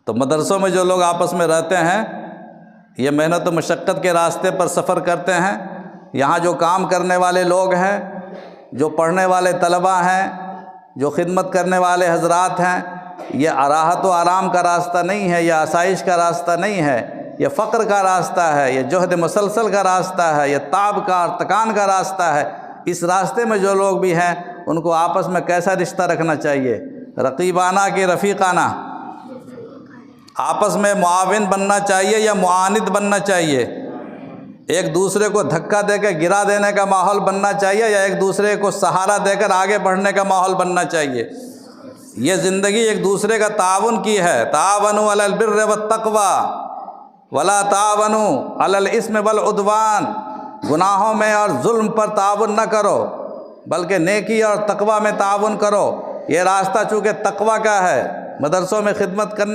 تو مدرسوں میں جو لوگ آپس میں رہتے ہیں یہ محنت و مشقت کے راستے پر سفر کرتے ہیں، یہاں جو کام کرنے والے لوگ ہیں، جو پڑھنے والے طلباء ہیں، جو خدمت کرنے والے حضرات ہیں، یہ راحت و آرام کا راستہ نہیں ہے، یہ آسائش کا راستہ نہیں ہے، یہ فقر کا راستہ ہے، یہ جہد مسلسل کا راستہ ہے، یہ تعب کا اور تکان کا راستہ ہے۔ اس راستے میں جو لوگ بھی ہیں ان کو آپس میں کیسا رشتہ رکھنا چاہیے؟ رقیبانہ کہ رفیقانہ؟ آپس میں معاون بننا چاہیے یا معاند بننا چاہیے؟ ایک دوسرے کو دھکا دے کے گرا دینے کا ماحول بننا چاہیے یا ایک دوسرے کو سہارا دے کر آگے بڑھنے کا ماحول بننا چاہیے؟ یہ زندگی ایک دوسرے کا تعاون کی ہے۔ تعاونوا علی البر والتقوی ولا تعاونوا علی الاثم والعدوان، گناہوں میں اور ظلم پر تعاون نہ کرو بلکہ نیکی اور تقوی میں تعاون کرو۔ یہ راستہ چونکہ تقوی کا ہے، مدرسوں میں خدمت کرنے